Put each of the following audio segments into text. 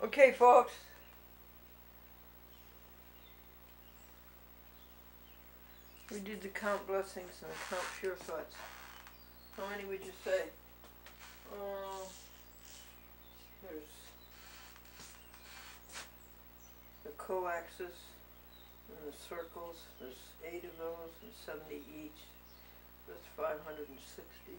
Okay, folks. We did the count blessings and the count pure thoughts. How many would you say? There's the coaxes and the circles. There's 8 of those and 70 each. That's 560.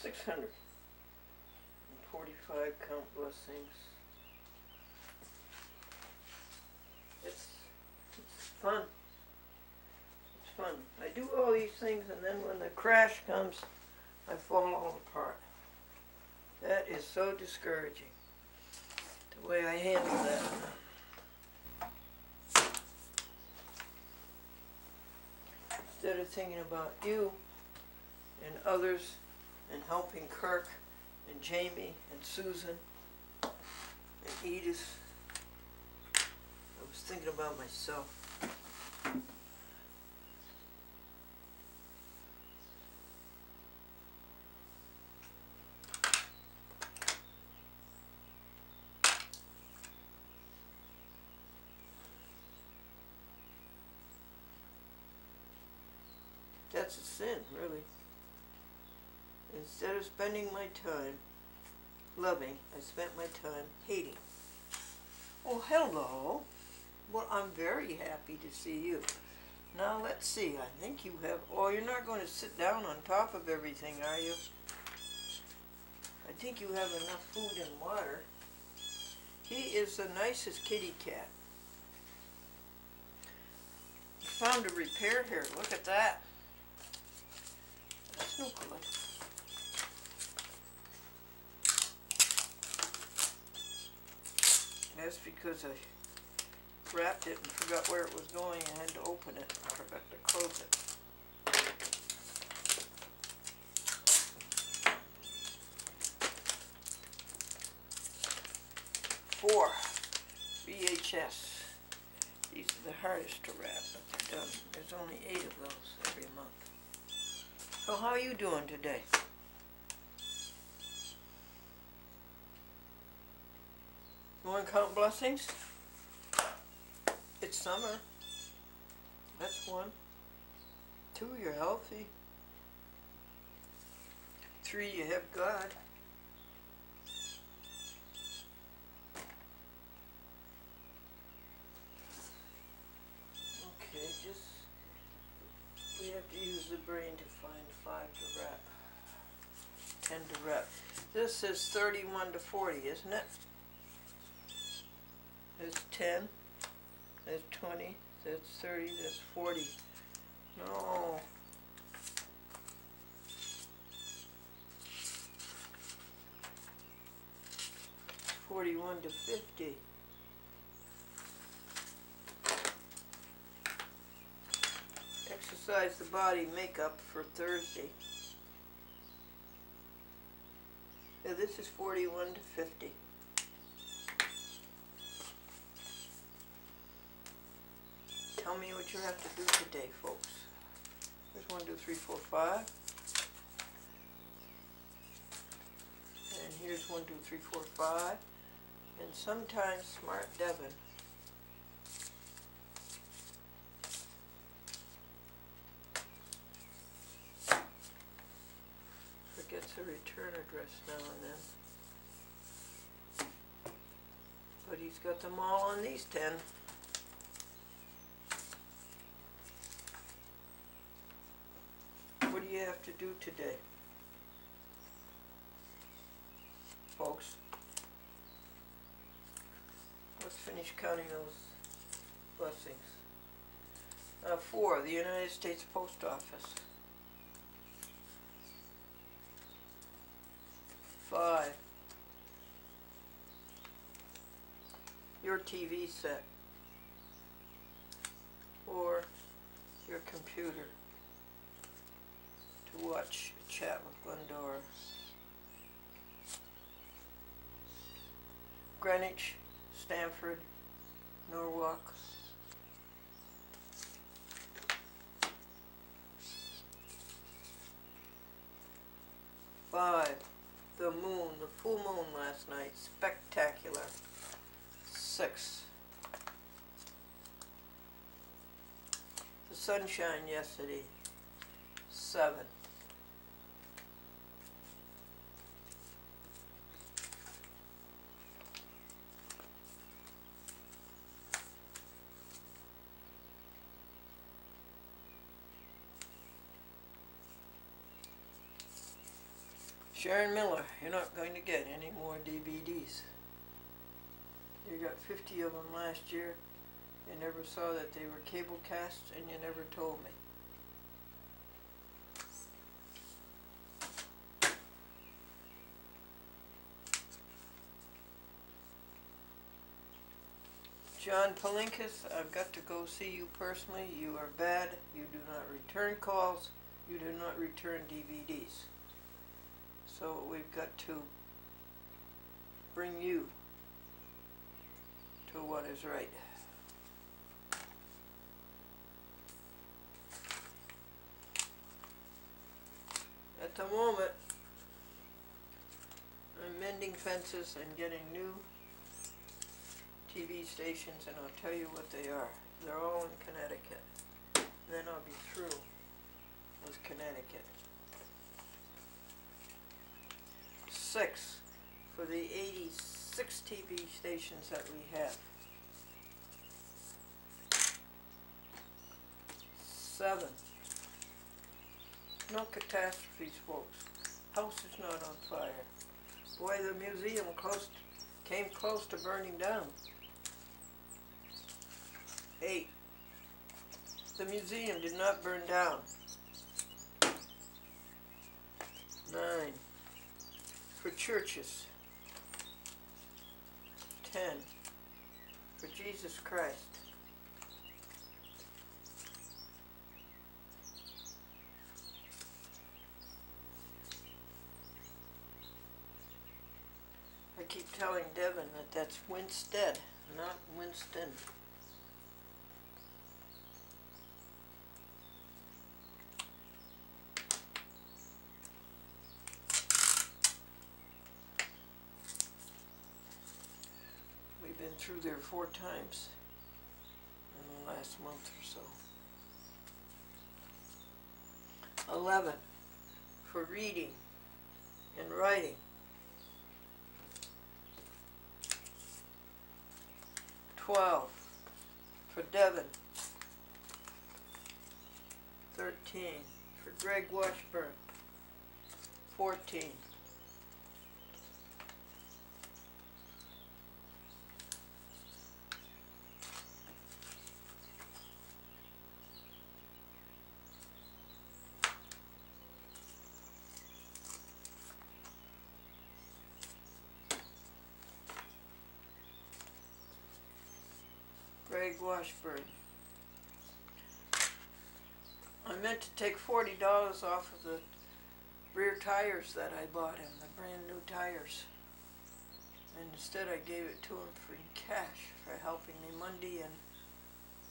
645 count blessings. It's fun. It's fun. I do all these things, and then when the crash comes, I fall all apart. That is so discouraging, the way I handle that. Instead of thinking about you and others and helping Kirk and Jamie and Susan and Edith, I was thinking about myself. That's a sin, really. Instead of spending my time loving, I spent my time hating. Oh, hello. Well, I'm very happy to see you. Now, let's see. I think you have... Oh, you're not going to sit down on top of everything, are you? I think you have enough food and water. He is the nicest kitty cat. Found a repair here. Look at that. That's no good. That's because I wrapped it and forgot where it was going. I had to open it. I forgot to close it. Four VHS. These are the hardest to wrap, but they're done. There's only 8 of those every month. So how are you doing today? You want to count blessings? It's summer. That's 1. 2, you're healthy. 3, you have God. Okay, we have to use the brain to find 5 to wrap. 10 to wrap. This is 31 to 40, isn't it? That's 10, that's 20, that's 30, that's 40. No. It's 41 to 50. Exercise the body makeup for Thursday. Yeah, this is 41 to 50. Tell me what you have to do today, folks. There's 1, 2, 3, 4, 5. And here's 1, 2, 3, 4, 5. And sometimes Smart Devin forgets a return address now and then. But he's got them all on these 10. What do you have to do today, folks? Let's finish counting those blessings. 4, the United States Post Office. 5, your TV set or your computer to watch a chat with Glendora. Greenwich, Stanford, Norwalk. 5, the moon, the full moon last night, spectacular. 6. The sunshine yesterday, 7. Sharon Miller, you're not going to get any more DVDs. You got 50 of them last year. You never saw that they were cable casts, and you never told me. John Palinkas, I've got to go see you personally. You are bad. You do not return calls. You do not return DVDs. So we've got to bring you to what is right. At the moment, I'm mending fences and getting new TV stations, and I'll tell you what they are. They're all in Connecticut. Then I'll be through with Connecticut. 6 for the 86 TV stations that we have. 7. No catastrophes, folks. House is not on fire. Boy, the museum came close to burning down. 8. The museum did not burn down. 9. For churches. 10. For Jesus Christ. 'I keep telling Devin that that's Winstead, not Winston. We've been through there 4 times in the last month or so. 11. For reading and writing. 12. For Devin. 13. For Greg Washburn. 14. Greg Washburn. I meant to take $40 off of the rear tires that I bought him, the brand new tires. And instead I gave it to him for cash for helping me Monday in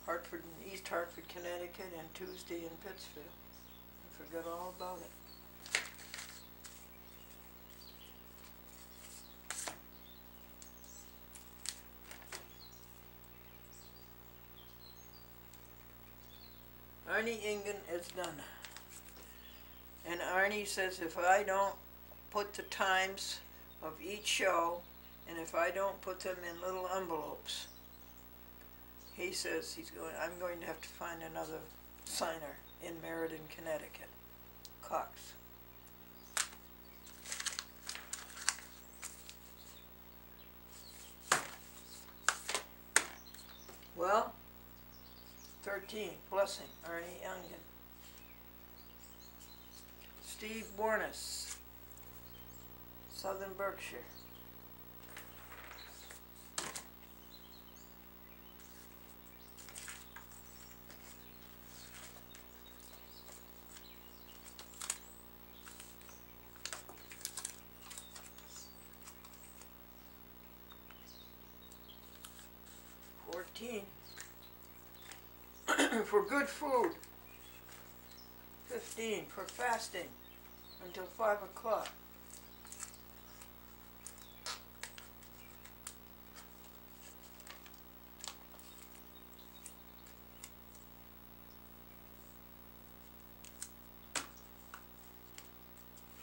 Hartford and East Hartford, Connecticut, and Tuesday in Pittsfield. I forgot all about it. Arnie Ingen is done. And Arnie says if I don't put the times of each show, and if I don't put them in little envelopes, he says I'm going to have to find another signer in Meriden, Connecticut. Cox. Well, 13, Blessing, Arnie Ingen. Steve Bornes, Southern Berkshire. For good food. 15 for fasting until 5 o'clock.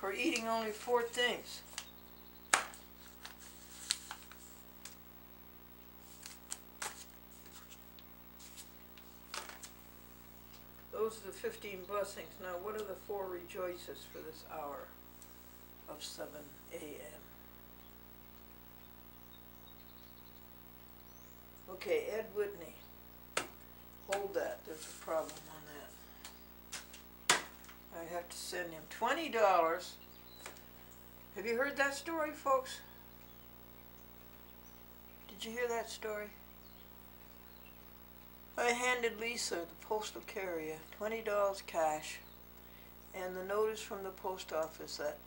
for eating only 4 things. Those are the 15 blessings. Now, what are the 4 rejoices for this hour of 7 a.m.? Okay, Ed Whitney. Hold that. There's a problem on that. I have to send him $20. Have you heard that story, folks? Did you hear that story? I handed Lisa, the postal carrier, $20 cash and the notice from the post office that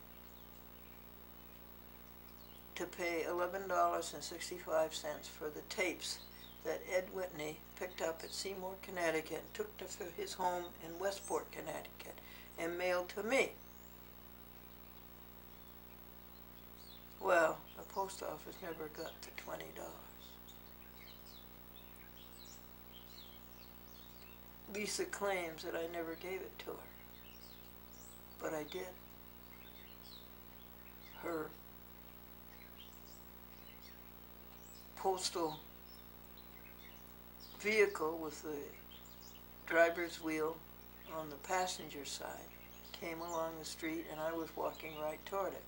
to pay $11.65 for the tapes that Ed Whitney picked up at Seymour, Connecticut, and took to his home in Westport, Connecticut, and mailed to me. Well, the post office never got the $20. Lisa claims that I never gave it to her, but I did. Her postal vehicle with the driver's wheel on the passenger side came along the street, and I was walking right toward it.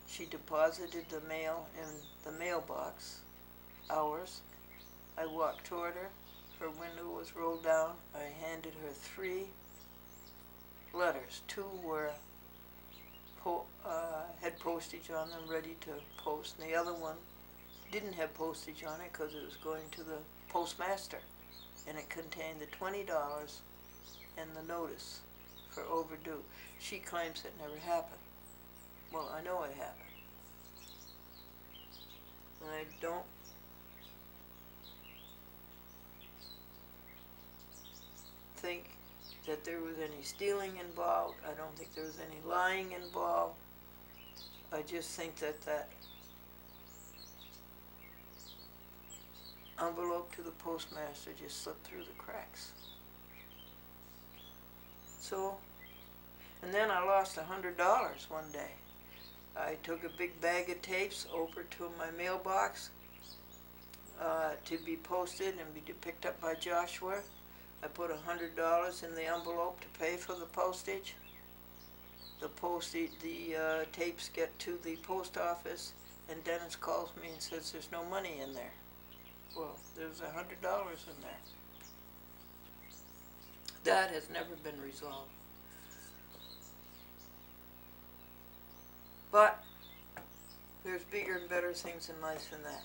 She deposited the mail in the mailbox, ours. I walked toward her. Her window was rolled down. I handed her 3 letters. 2 were had postage on them, ready to post, and the other one didn't have postage on it because it was going to the postmaster, and it contained the $20 and the notice for overdue. She claims it never happened. Well, I know it happened. And I don't think that there was any stealing involved. I don't think there was any lying involved. I just think that that envelope to the postmaster just slipped through the cracks. So, and then I lost $100 one day. I took a big bag of tapes over to my mailbox to be posted and be picked up by Joshua. I put $100 in the envelope to pay for the postage. The tapes get to the post office, and Dennis calls me and says there's no money in there. Well, there's $100 in there. That has never been resolved. But there's bigger and better things in life than that.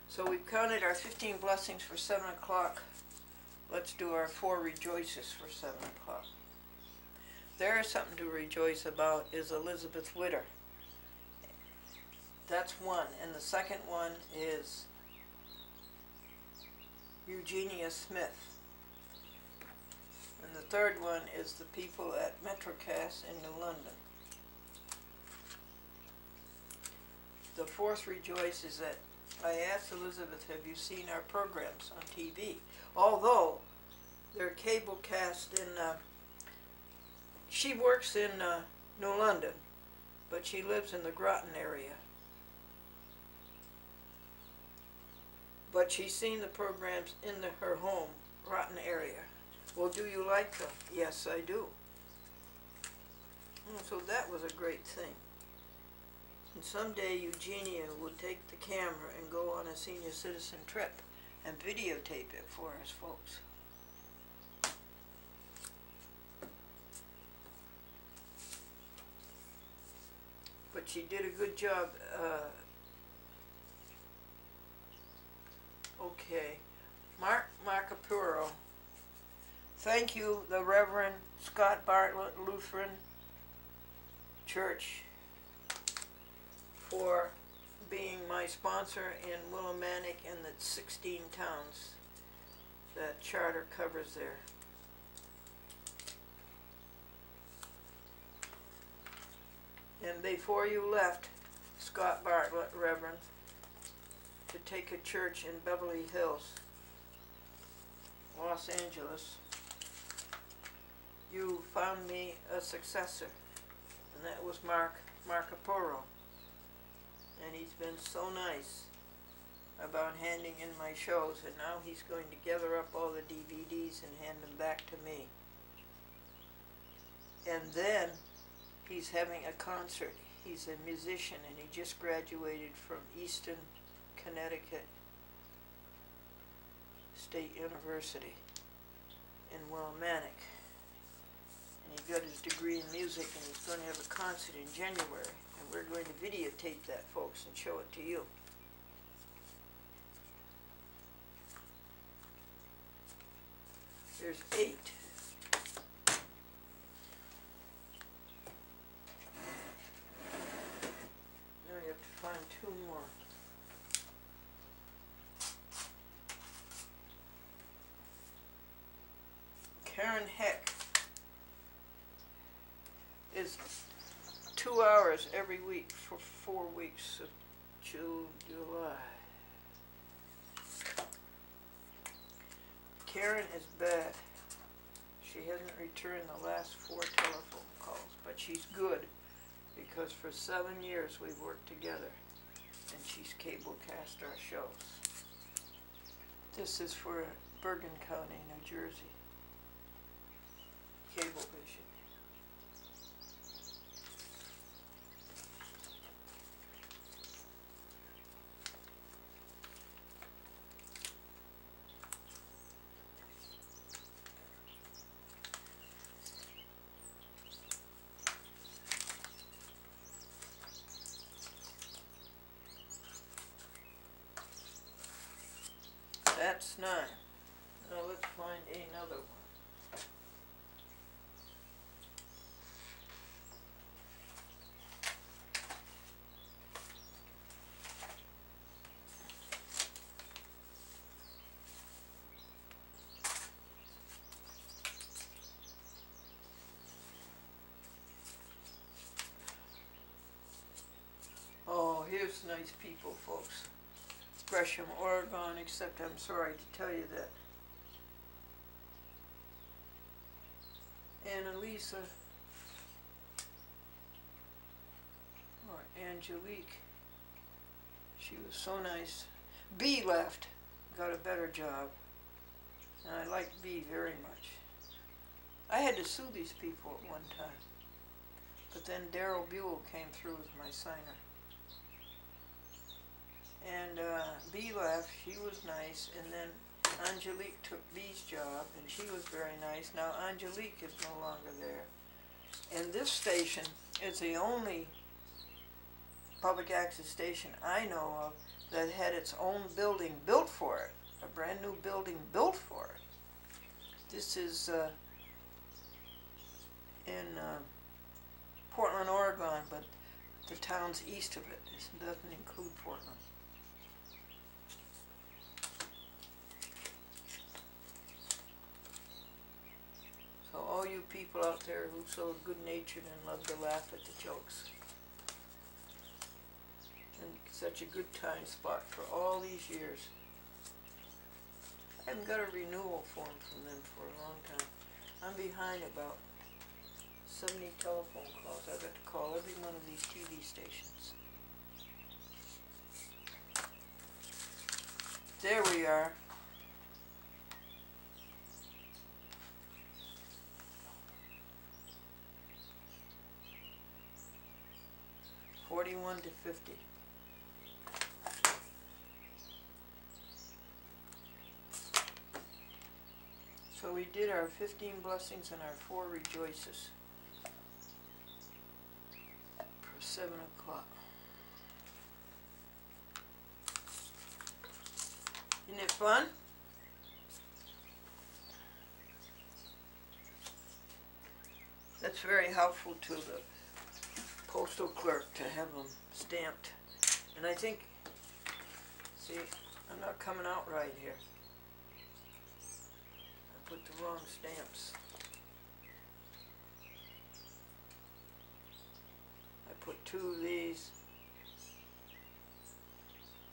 So we've counted our 15 blessings for 7 o'clock. Let's do our 4 rejoices for 7 o'clock. There is something to rejoice about is Elizabeth Witter. That's one. And the second one is Eugenia Smith. And the third one is the people at Metrocast in New London. The 4th rejoice is that I asked Elizabeth, have you seen our programs on TV? Although they're cable cast in, she works in New London, but she lives in the Groton area. But she's seen the programs in her home, Groton area. Well, do you like them? Yes, I do. So that was a great thing. And someday Eugenia will take the camera and go on a senior citizen trip and videotape it for us folks. But she did a good job. Okay. Mark Marcapuro. Thank you, the Reverend Scott Bartlett Lutheran Church, for being my sponsor in Willimantic and the 16 towns that charter covers there. And before you left, Scott Bartlett, Reverend, to take a church in Beverly Hills, Los Angeles, you found me a successor, and that was Mark Marco Polo, and he's been so nice about handing in my shows, and now he's going to gather up all the DVDs and hand them back to me. And then he's having a concert. He's a musician, and he just graduated from Easton, Connecticut State University in Willimantic. And he got his degree in music, and he's going to have a concert in January. And we're going to videotape that, folks, and show it to you. There's 8. Now you have to find 2 more. Karen Heck is 2 hours every week for 4 weeks of July. Karen is bad. She hasn't returned the last 4 telephone calls, but she's good because for 7 years we've worked together, and she's cable cast our shows. This is for Bergen County, New Jersey. Cablevision. That's 9. Now let's find another one. Oh, here's nice people, folks. Gresham, Oregon, except I'm sorry to tell you that Annalisa, or Angelique, she was so nice. B left, got a better job, and I liked B very much. I had to sue these people at one time, but then Daryl Buell came through with my signer. And B left, she was nice, and then Angelique took B's job, and she was very nice. Now Angelique is no longer there. And this station is the only public access station I know of that had its own building built for it, a brand new building built for it. This is in Portland, Oregon, but the towns east of it. This doesn't include Portland. So all you people out there who are so good-natured and love to laugh at the jokes. And such a good time spot for all these years. I haven't got a renewal form from them for a long time. I'm behind about 70 telephone calls. I've got to call every one of these TV stations. There we are. $41 to $50. So we did our 15 blessings and our 4 rejoices for 7 o'clock. Isn't it fun? That's very helpful to the postal clerk to have them stamped. And I think, see, I'm not coming out right here. I put the wrong stamps. I put 2 of these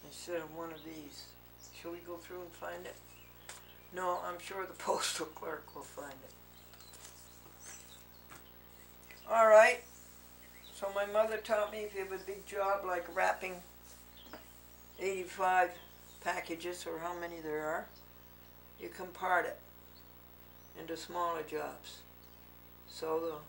instead of 1 of these. Shall we go through and find it? No, I'm sure the postal clerk will find it. All right. So my mother taught me if you have a big job like wrapping 85 packages, or how many there are, you can part it into smaller jobs. So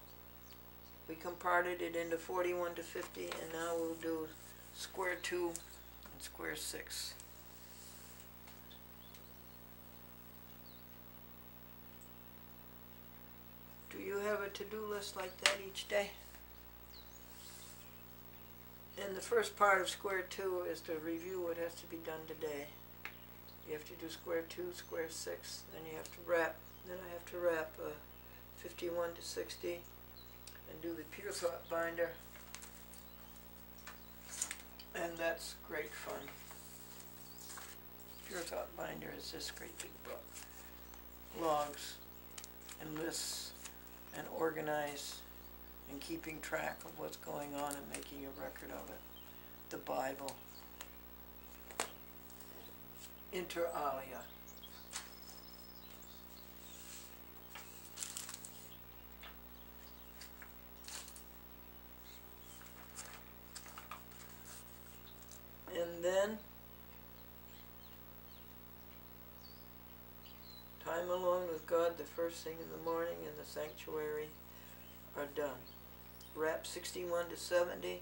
we comparted it into 41 to 50, and now we'll do square 2 and square 6. Do you have a to-do list like that each day? And the first part of square 2 is to review what has to be done today. You have to do square 2, square 6, then you have to wrap. Then I have to wrap 51 to 60 and do the pure thought binder. And that's great fun. Pure thought binder is this great big book. Logs and lists and organize and keeping track of what's going on and making a record of it. The Bible. Inter alia. And then time alone with God the first thing in the morning in the sanctuary are done. Wrap 61 to 70.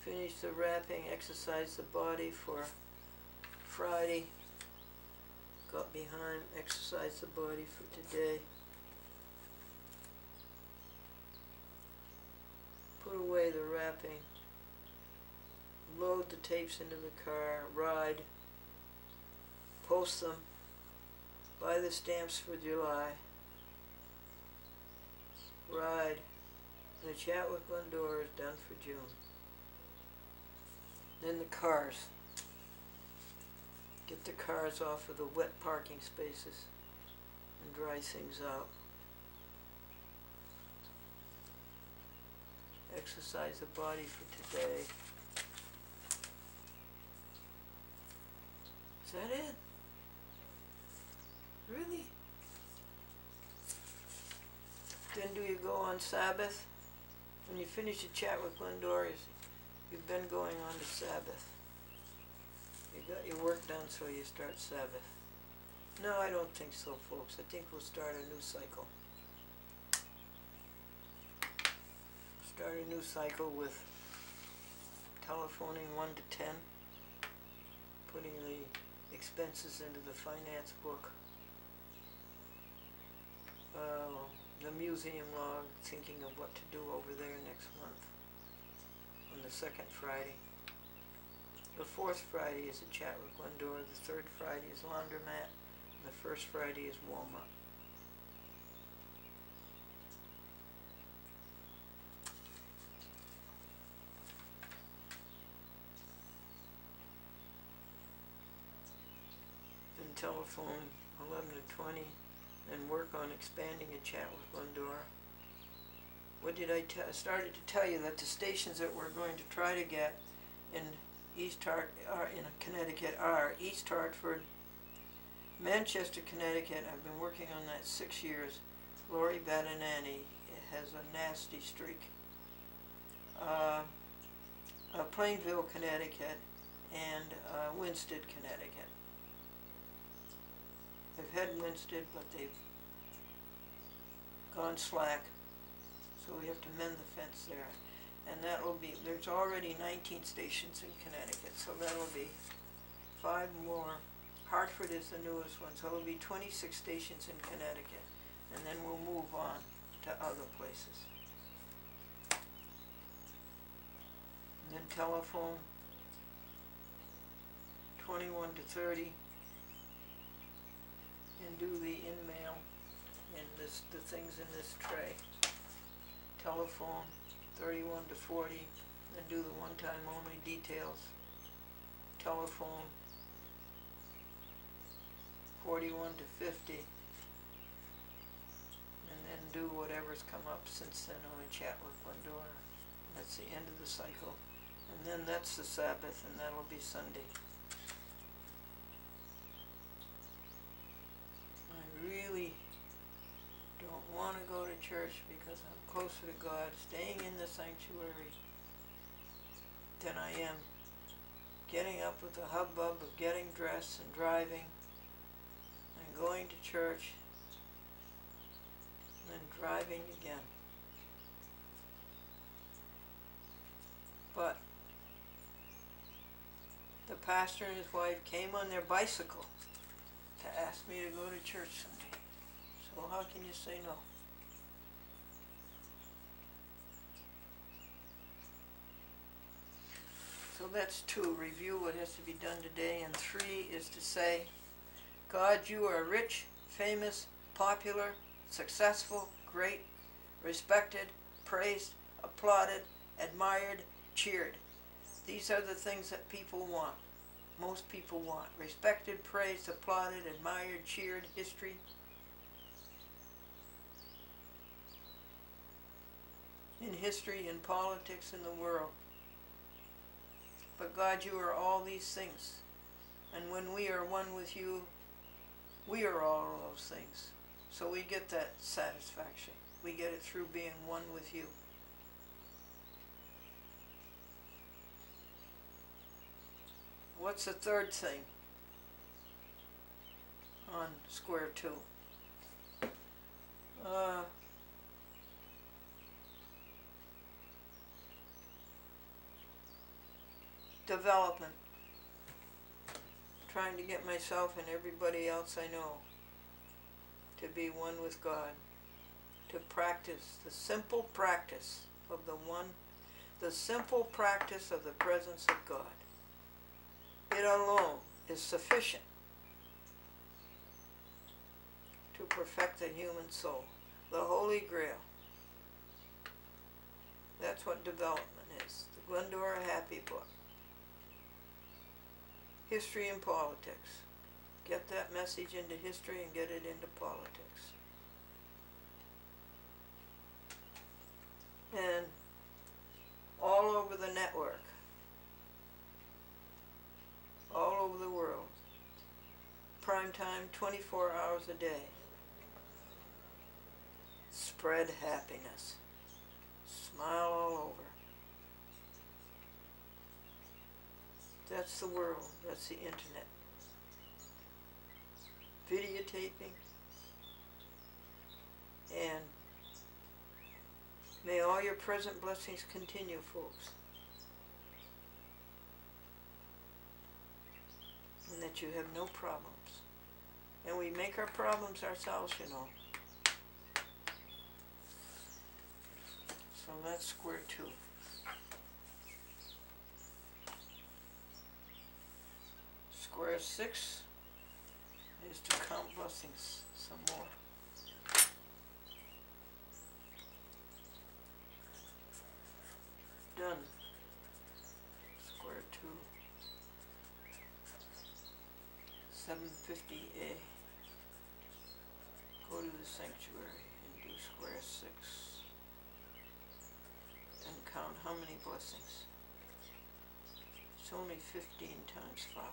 Finish the wrapping, exercise the body for Friday. Got behind, exercise the body for today. Put away the wrapping. Load the tapes into the car, ride, post them, buy the stamps for July, ride. The chat with Glendora is done for June. Then the cars. Get the cars off of the wet parking spaces and dry things out. Exercise the body for today. Is that it? Really? Then do you go on Sabbath? When you finish the chat with Glendora, you've been going on to Sabbath. You got your work done, so you start Sabbath. No, I don't think so, folks. I think we'll start a new cycle. Start a new cycle with telephoning 1 to 10, putting the expenses into the finance book, the museum log, thinking of what to do over there next month on the second Friday. The fourth Friday is a chat with Glendora, the third Friday is laundromat, and the first Friday is Walmart. Then telephone 11 to 20, and work on expanding a chat with Glendora. What did I started to tell you that the stations that we're going to try to get in Connecticut are East Hartford, Manchester, Connecticut. I've been working on that 6 years. Lori Badanani has a nasty streak. Plainville, Connecticut, and Winsted, Connecticut. They've had Winsted, but they've gone slack, so we have to mend the fence there. And that will be, there's already 19 stations in Connecticut, so that'll be 5 more. Hartford is the newest one, so it'll be 26 stations in Connecticut, and then we'll move on to other places. And then telephone 21 to 30, and do the in-mail and the things in this tray. Telephone 31 to 40, then do the one-time only details. Telephone 41 to 50, and then do whatever's come up since then on a chat with Glendora. That's the end of the cycle. And then that's the Sabbath, and that'll be Sunday. because I'm closer to God staying in the sanctuary than I am getting up with the hubbub of getting dressed and driving and going to church and then driving again. But the pastor and his wife came on their bicycle to ask me to go to church Sunday. So how can you say no? So that's 2, review what has to be done today, and 3 is to say, God, you are rich, famous, popular, successful, great, respected, praised, applauded, admired, cheered. These are the things that people want. Most people want. Respected, praised, applauded, admired, cheered, history. In history, in politics, in the world. But God, you are all these things. And when we are one with you, we are all of those things. So we get that satisfaction. We get it through being one with you. What's the 3rd thing on square 2? Development. Trying to get myself and everybody else I know to be one with God. To practice the simple practice of the simple practice of the presence of God. It alone is sufficient to perfect the human soul. The Holy Grail. That's what development is. The Glendora Happy Book. History and politics. Get that message into history and get it into politics. And all over the network. All over the world. Prime time, 24 hours a day. Spread happiness. Smile all over. That's the world. That's the internet. Videotaping. And may all your present blessings continue, folks. And that you have no problems. And we make our problems ourselves, you know. So that's square 2. Square 6 is to count blessings some more. Done. Square 2. 750A. Go to the sanctuary and do square 6. And count how many blessings. It's only 15 times 5.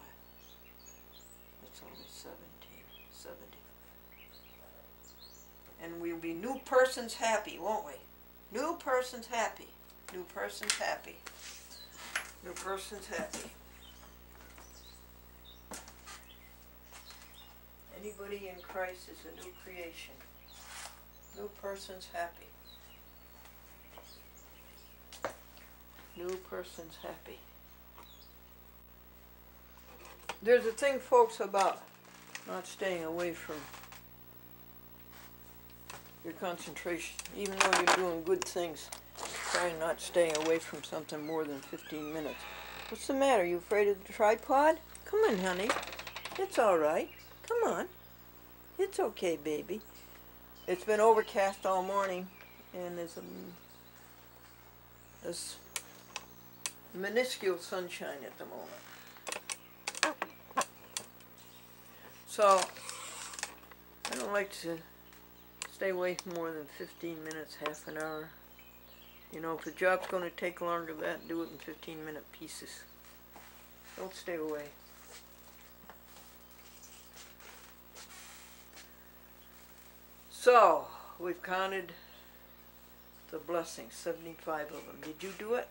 That's only 70. And we'll be new persons happy, won't we? New persons happy. New persons happy. New persons happy. Anybody in Christ is a new creation. New persons happy. New persons happy. There's a thing, folks, about not staying away from your concentration. Even though you're doing good things, try not staying away from something more than 15 minutes. What's the matter? You afraid of the tripod? Come on, honey. It's all right. Come on. It's okay, baby. It's been overcast all morning, and there's minuscule sunshine at the moment. So, I don't like to stay away for more than 15 minutes, half an hour. You know, if the job's going to take longer than that, do it in 15-minute pieces. Don't stay away. So, we've counted The blessings, 75 of them. Did you do it?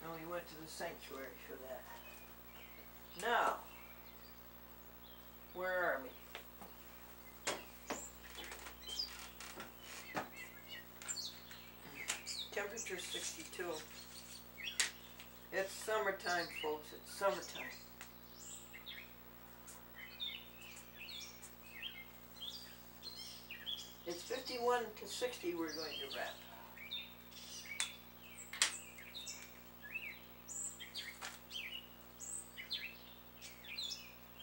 No, we went to the sanctuary for that. Now, where are we? Temperature 62. It's summertime, folks. It's summertime. It's 51 to 60 we're going to wrap.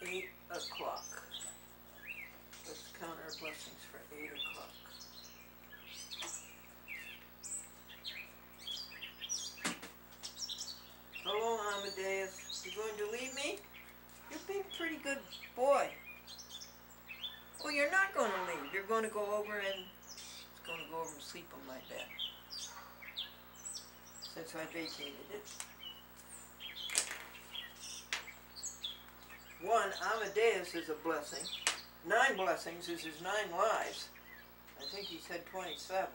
Eight o'clock. Let's count our blessings for 8 o'clock. Hello, Amadeus. You going to leave me? You're being a pretty good boy. Oh, you're not going to leave. You're going to go over and sleep on my bed. Since I vacated it. One, Amadeus is a blessing. 9 blessings is his 9 lives. I think he said 27.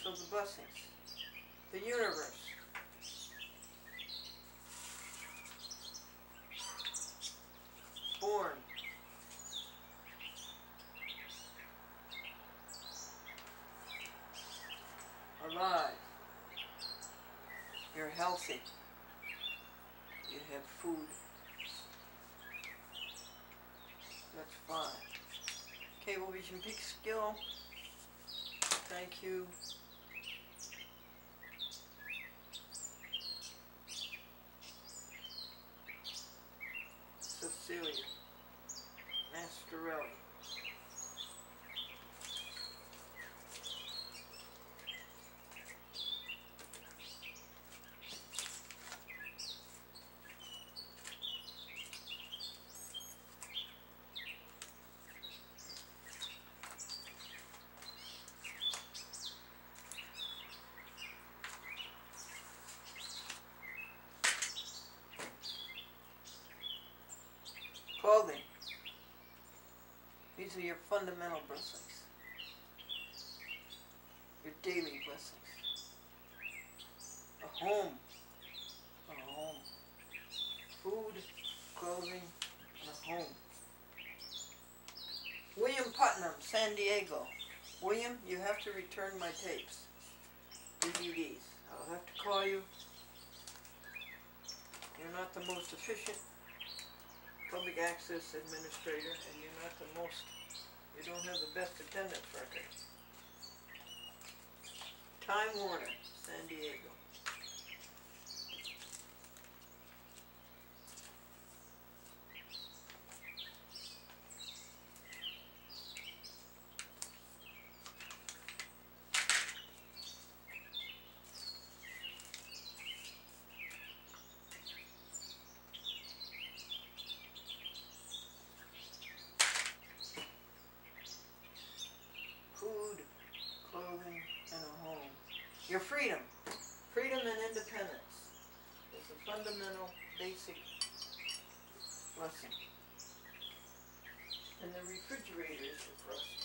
So the blessings. The universe. Born. Alive. You're healthy. You have food. That's fine. Cable vision peak skill. Thank you. Cecilia. Mascarelli. Clothing. These are your fundamental blessings. Your daily blessings. A home. A home. Food, clothing, and a home. William Putnam, San Diego. William, you have to return my tapes. DVDs. I'll have to call you. You're not the most efficient public access administrator, and you're not the most, you don't have the best attendance record. Time Warner, San Diego. Food, clothing, and a home. Your freedom. Freedom and independence is a fundamental, basic lesson. And the refrigerator is your blessing.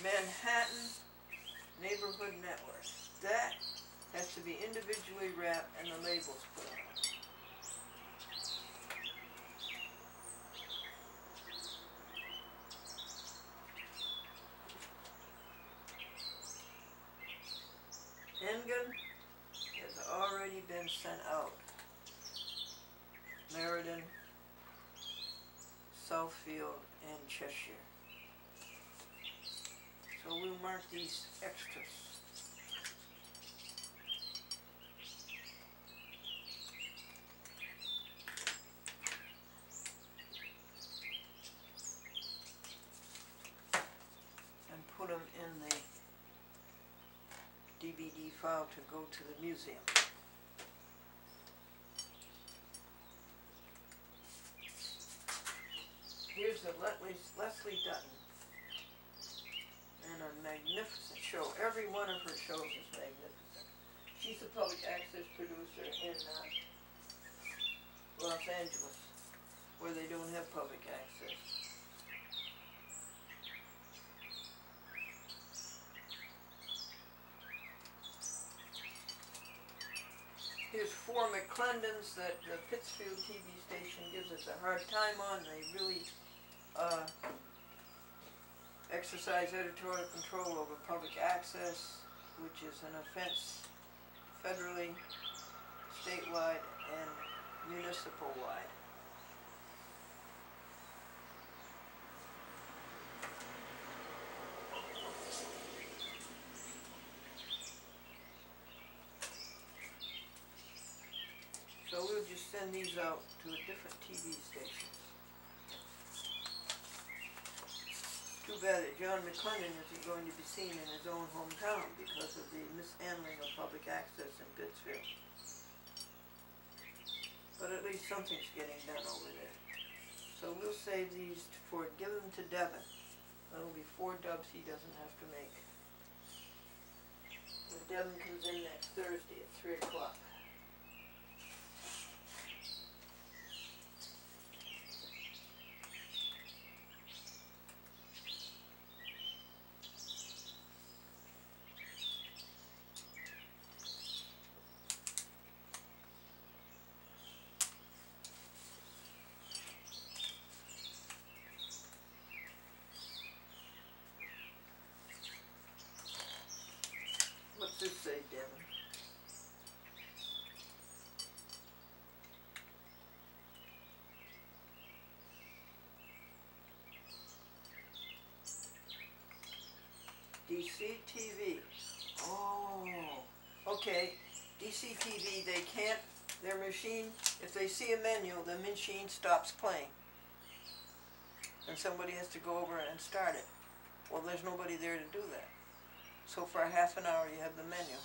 Manhattan Neighborhood Network. That has to be individually wrapped and the labels put on it. Engen has already been sent out. Meriden, Southfield, and Cheshire. So we'll mark these extras. And put them in the DVD file to go to the museum. Here's a Leslie Dutton and a magnificent show. Every one of her shows is magnificent. She's a public access producer in Los Angeles, where they don't have public access. Here's 4 McClendons that the Pittsfield TV station gives us a hard time on. They really exercise editorial control over public access, which is an offense federally, statewide, and municipal-wide. So we'll just send these out to a different TV stations. Too bad that John McClendon isn't going to be seen in his own hometown because of the mishandling of public access in Pittsfield. But at least something's getting done over there. So we'll save these give them to Devin. That'll be 4 dubs he doesn't have to make. When Devin comes in next Thursday at 3 o'clock. What's this say, Devin? DCTV. Oh, okay. DCTV, they can't, their machine, if they see a menu, the machine stops playing. And somebody has to go over and start it. Well, there's nobody there to do that. So for a half an hour you have the menu.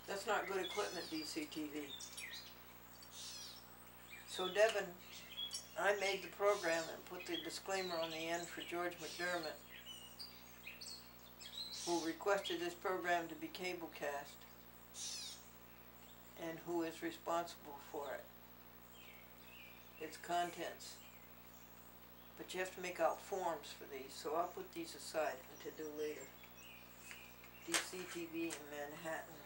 That's not good equipment, DCTV. So Devin, I made the program and put the disclaimer on the end for George McDermott, who requested this program to be cablecast and who is responsible for it. Its contents. But you have to make out forms for these, so I'll put these aside to do later. DCTV in Manhattan.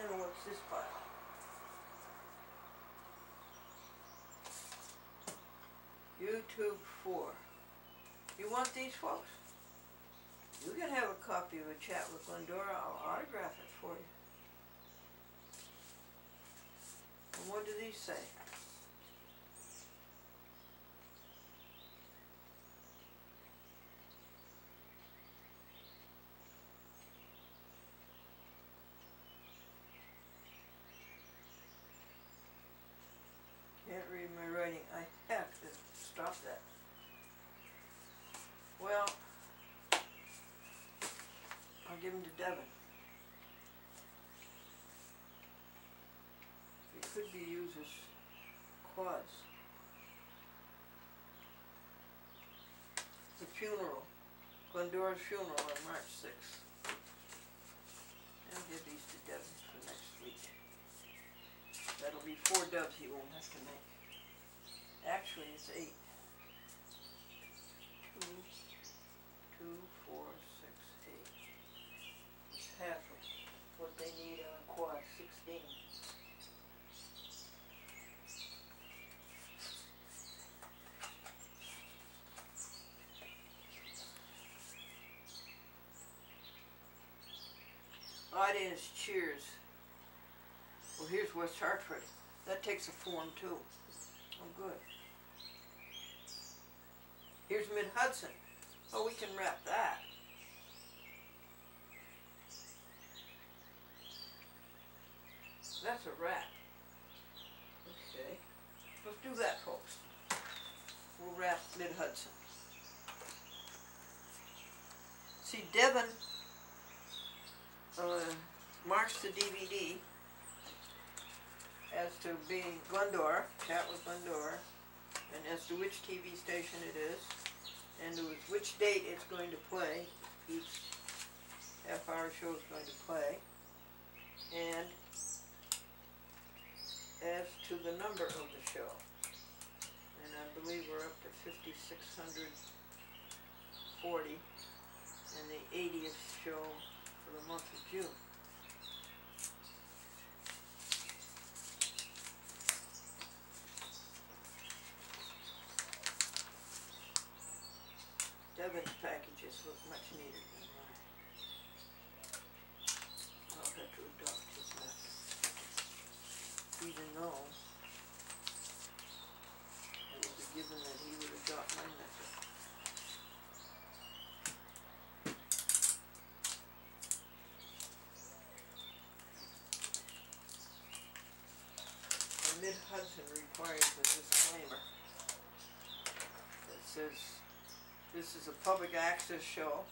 And what's this pile? YouTube 4. You want these, folks? You can have a copy of A Chat with Glendora. I'll autograph it for you. And what do these say? Can't read my writing. I have to stop that. Well, I'll give them to Devin. It could be used as quads. The funeral, Glendora's funeral on March 6th. I'll give these to Devin for next week. That'll be 4 dubs he won't have to make. Actually, it's 8. 2, 4, 6, 8. It's half of what they need on a quad, 16. Audience cheers. Well, here's West Hartford. That takes a form too. Oh, good. Here's Mid-Hudson. Oh, we can wrap that. That's a wrap. Okay. Let's do that, folks. We'll wrap Mid-Hudson. See, Devin marks the DVD as to being Glendora, chat with Glendora, and as to which TV station it is, and which date it's going to play. Each half-hour show is going to play, and as to the number of the show. And I believe we're up to 5,640, and the 80th show for the month of June. Devin's packages look much neater than mine. I'll have to adopt his method, even though it was a given that he would adopt my method. And Mid-Hudson requires a disclaimer that says, "This is a public access show,"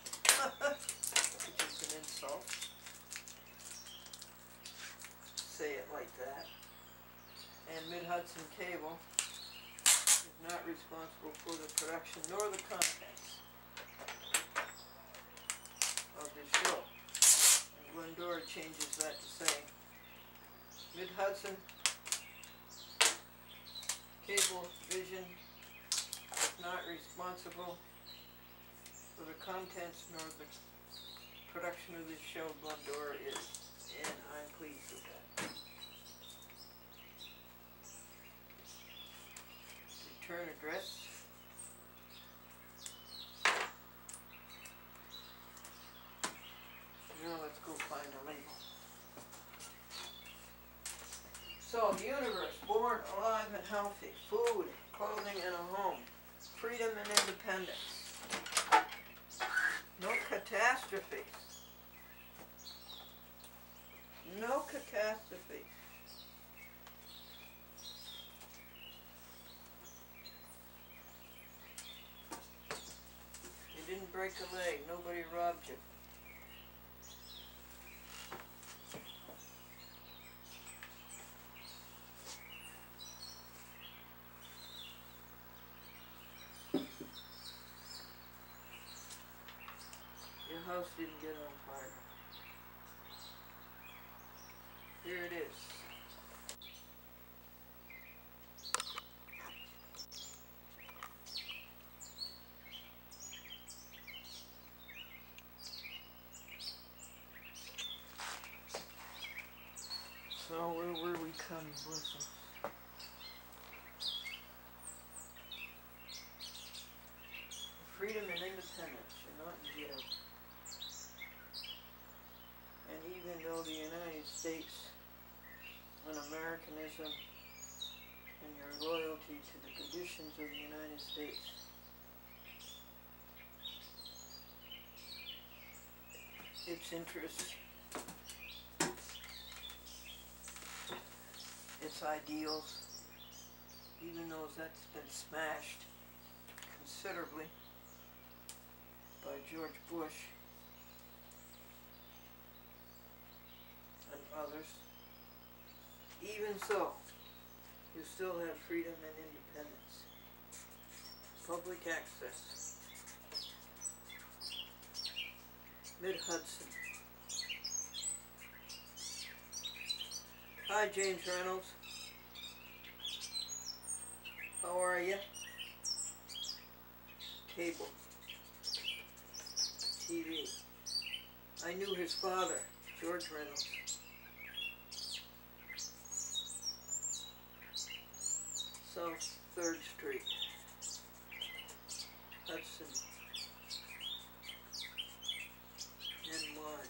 which is an insult. Say it like that. And Mid-Hudson Cable is not responsible for the production nor the contents of this show. And Glendora changes that to say, Mid-Hudson Cable Vision is not responsible for the contents nor the production of this show. Glendora is, and I'm pleased with that. Return address. Now let's go find a label. So, the universe, born, alive, and healthy, food, clothing, and a home, freedom and independence. No catastrophes. No catastrophes. You didn't break a leg. Nobody robbed you. Your house didn't get on fire. Here it is. So where were we coming with? Freedom and independence. You're not in jail. And even though the United States, and Americanism, and your loyalty to the conditions of the United States, its interests, its ideals, even though that's been smashed considerably by George Bush and others, even so, you still have freedom and independence. Public access. Mid-Hudson. Hi, James Reynolds. How are you? Cable. TV. I knew his father, George Reynolds. South 3rd Street, Hudson, NY.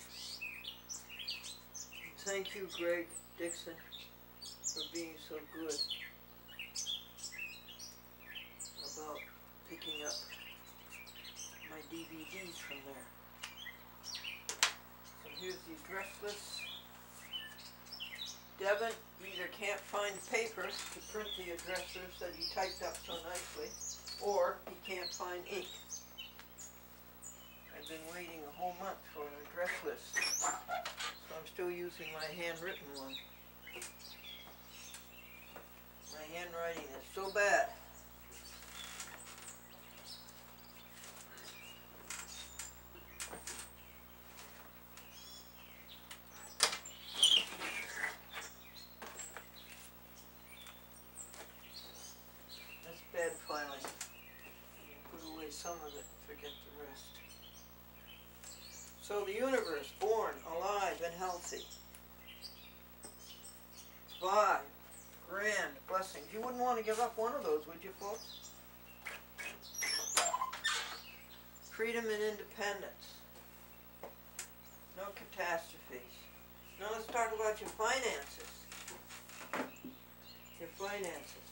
And thank you, Greg Dixon, for being so good about picking up my DVDs from there. So here's the address list. Devin either can't find paper to print the address list that he typed up so nicely, or he can't find ink. I've been waiting a whole month for an address list, so I'm still using my handwritten one. My handwriting is so bad. That's bad filing. Put away some of it and forget the rest. So the universe, born, alive, and healthy. 5 grand blessings. You wouldn't want to give up one of those, would you, folks? Freedom and independence. No catastrophes. Now let's talk about your finances. Your finances.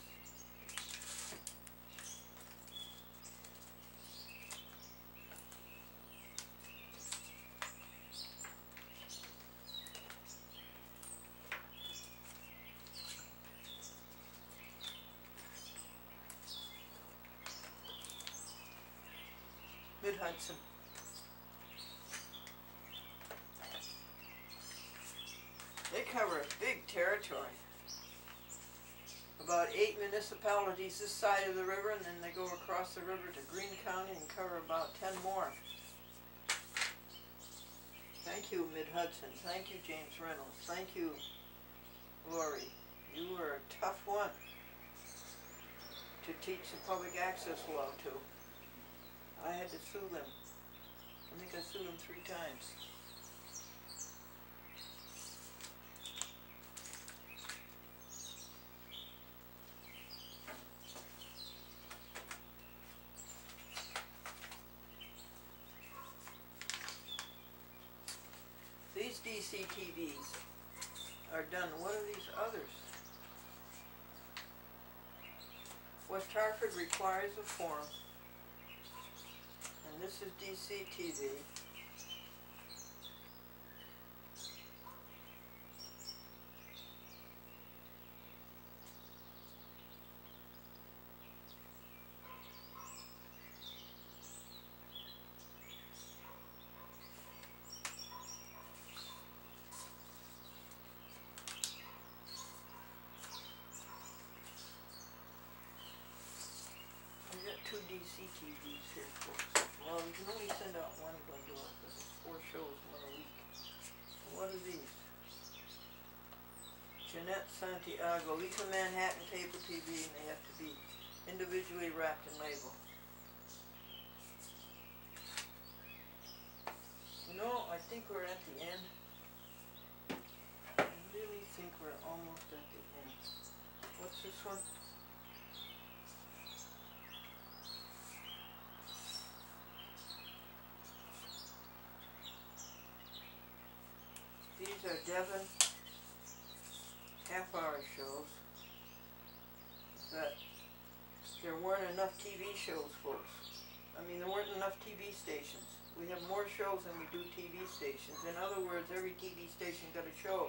Mid-Hudson. They cover a big territory. About 8 municipalities this side of the river, and then they go across the river to Greene County and cover about 10 more. Thank you, Mid-Hudson. Thank you, James Reynolds. Thank you, Lori. You were a tough one to teach the public access law to. I had to sue them. I think I sued them 3 times. These DCTVs are done. What are these others? West Hartford requires a form. And this is DCTV. We got 2 DCTVs here, folks. Well, you can only send out one Glendora because it's 4 shows, 1 a week. What are these? Jeanette Santiago. These are Manhattan cable TV, and they have to be individually wrapped and labeled. You know, I think we're at the end. I really think we're almost at the end. What's this one? These are Devon half-hour shows, but there weren't enough TV shows, folks. I mean, there weren't enough TV stations. We have more shows than we do TV stations. In other words, every TV station got a show,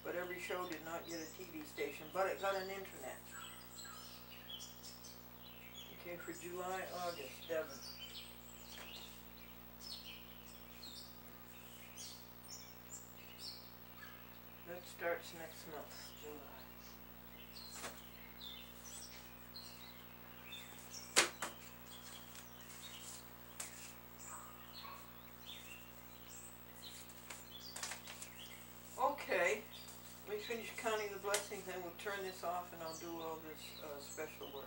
but every show did not get a TV station, but it got an internet. Okay, for July, August, Devon. That starts next month, July. Okay, let me finish counting the blessings, then we'll turn this off and I'll do all this special work.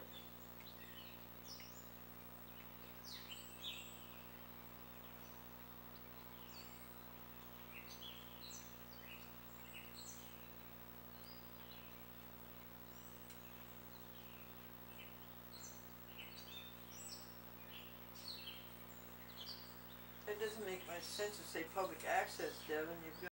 It doesn't make much sense to say public access, Devin. You've got